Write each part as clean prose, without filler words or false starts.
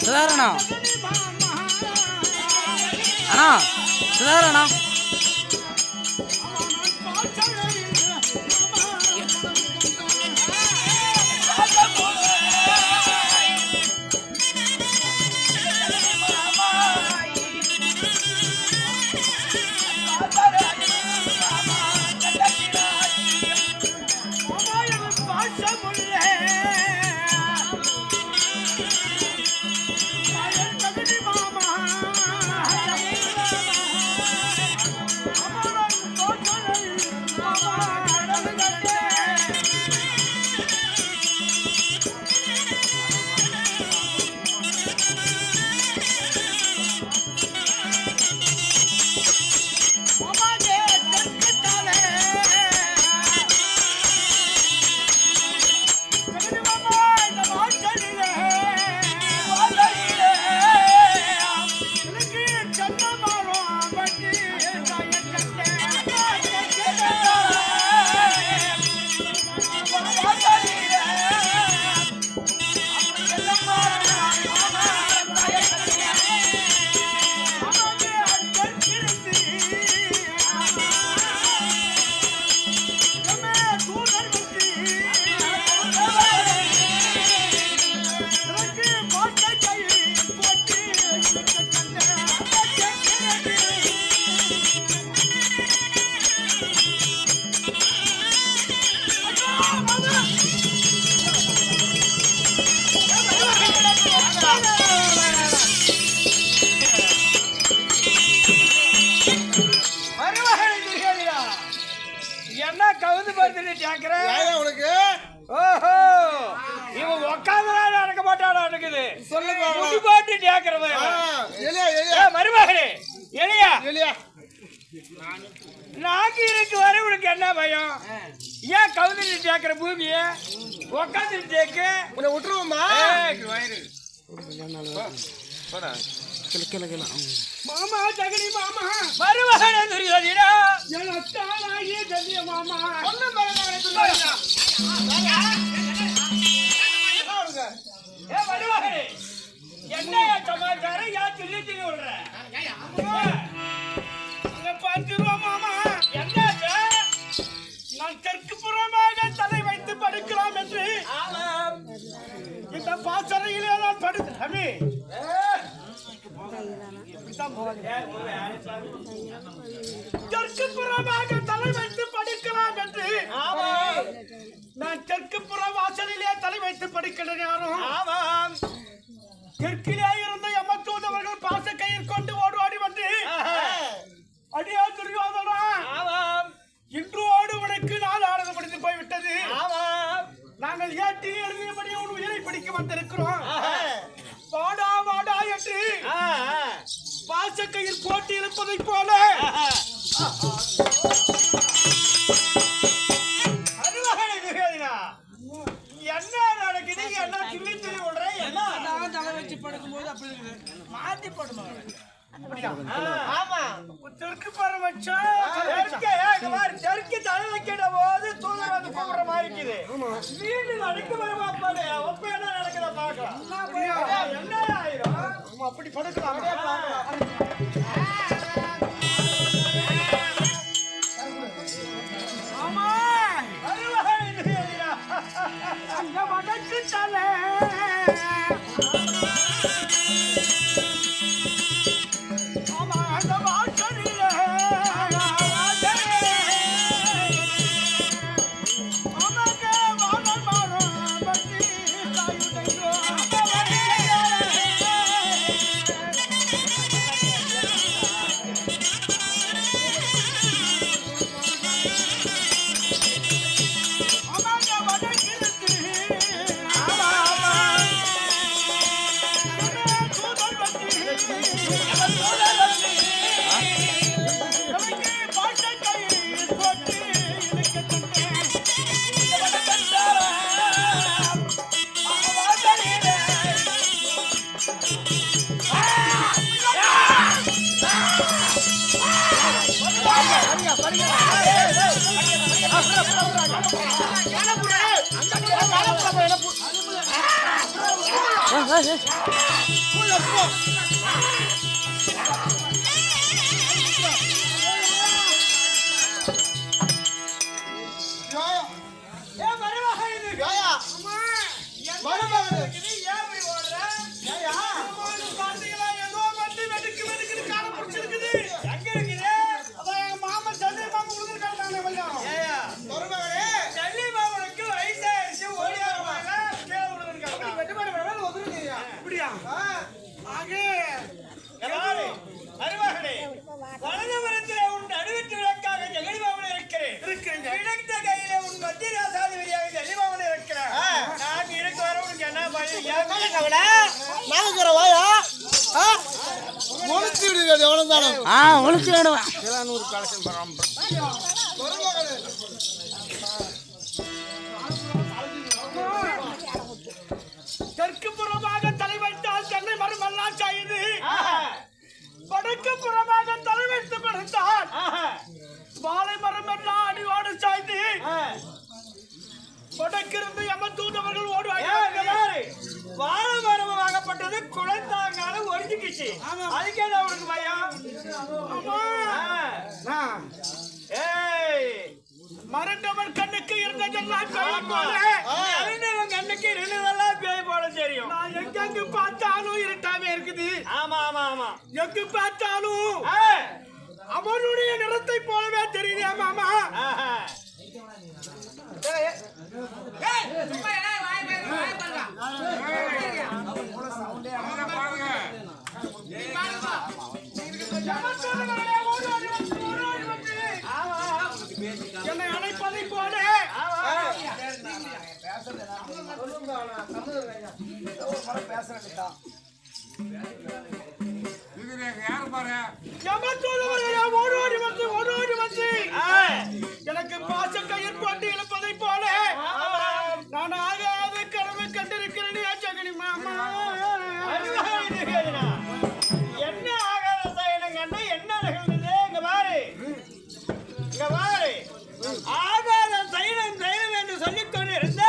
சுதாரணா அண்ணா சுதாரணா என்ன கவுந்து பார்த்துட்டு கேக்குறேன் உனக்கு? ஓஹோ, இவன் உட்காந்துனா நடக்க மாட்டாடா இருக்குது. சொல்லுங்க பாட்டு கேக்குறவன் மருமகனே. எளியா எளியா நாக்கு இருக்கு வரை உனக்கு என்ன பயம்? ஏன் கவுந்துட்டு கேக்குற பூமிய உட்காந்துட்டு கேட்க உன்னை விட்டுருவோமா? மாமா ஜெகனி மாமா மருமகனே துரியோதனா எனத்தானாயே ஜெகனி மாமா ஒண்ணு மருமகனே துரியோதனா ஏ மருமகனே என்ன சமாச்சாரம் யா சொல்லி விடுற அங்க பாத்துருவா மாமா என்னாச்சு? நான் தெற்கு புறமாக தலை வைத்து படுக்கலாம் என்று இந்த பாசறையிலே நான் படுத்து அம்மி தெற்கு புறமாக தலை வைத்து படுக்கலாம் என்று நான் தெற்கு புற வாசலிலே தலை வைத்து படுக்கிறேன். யாரும் தெற்கிலே இருந்த எமத்தூதவர்கள் பாச கையில் கொண்டு ஓடி வந்து அடியா துரியோதனா இன்றோடு உனக்கு நாள் ஆனது முடிந்து போய்விட்டது. நாங்கள் ஏற்றி எழுதியபடி உன் உயிரை பிடிக்க வந்திருக்கிறோம். வாடா வாடா என்று பாசக்கையில் போட்டி இருப்பதை போல என்ன நடக்குது? என்ன கிள்ளி துணி விடுற? என்ன தலை வச்சு படுக்கும் போது அப்படி இருக்குது மாத்தி போடுமா? ஆமா தெற்கு பரவச்சா தெற்கு தலை வைக்கிற போது தூங்குறது கூப்பிடுற மாதிரி இருக்குது. வீடு அடிக்க வருவாப்பாடு ஒப்ப என்ன நடக்குத பாக்கலாம். என்ன ஆயிரும்? அப்படி படுக்கலாம். ஆமா அங்க வடக்கு தலை தெற்கு புறமாக தலை வைத்தால் சென்னை மறுமல்லாம் சாயுது. வடக்கு புறமாக தலை வைத்து படுத்தால் வாழை மரம் எல்லாம் அடியோடு சாய்ந்து வடக்கிருந்து எமத்தூதவர்கள் ஓடுவாங்க. வாழை மரம் வாங்கப்பட்டது குளத்தாங்கால ஒழிஞ்சுக்கிச்சு. அதுக்கே அவனுக்கு பயம். மறந்தவன் கண்ணுக்கு இருந்ததெல்லாம் பேய் போல, அறிந்தவன் கண்ணுக்கு இருந்ததெல்லாம் பேய் போல தெரியும். நான் எங்கெங்கு பார்த்தாலும் இருட்டாவே இருக்குது. ஆமா ஆமா ஆமா, எங்கு பார்த்தாலும் அவனுடைய நிறத்தை போலவே தெரியுது. மாமா என்னை அழைப்பதை போல எனக்கு பாச கயிர் போட்டு இழுப்பதை போல நான் ஆகாத கடமை கண்டிருக்கிறேன். ஜெகனி மாமா என்ன ஆகாத சைனங்கன்னு என்ன நிகழ்ந்தது? இங்க பாரு, இங்க பாரு. ஆகாத சைனம் சைனம் என்று சொல்லிக் கொண்டிருந்த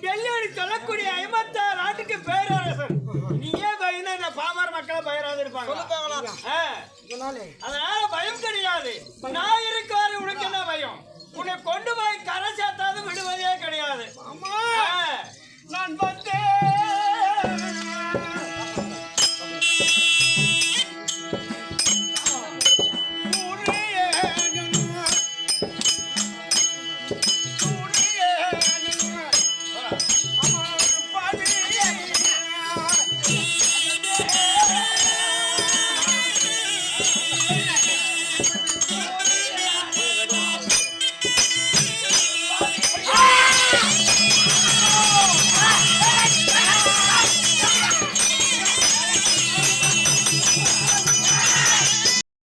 டெல்லியோடு சொல்லக்கூடிய 56 நாட்டுக்கு பேரரசன். நீயே பயந்து இந்த பாமர மக்களை பயராது இருப்பாங்க. அதனால பயம் கிடையாது. நான் இருக்காரு, உனக்கு என்ன பயம்? உன்னை கொண்டு போய் கரை சேர்த்தாது விடுவதே கிடையாது. நான் வந்தேன்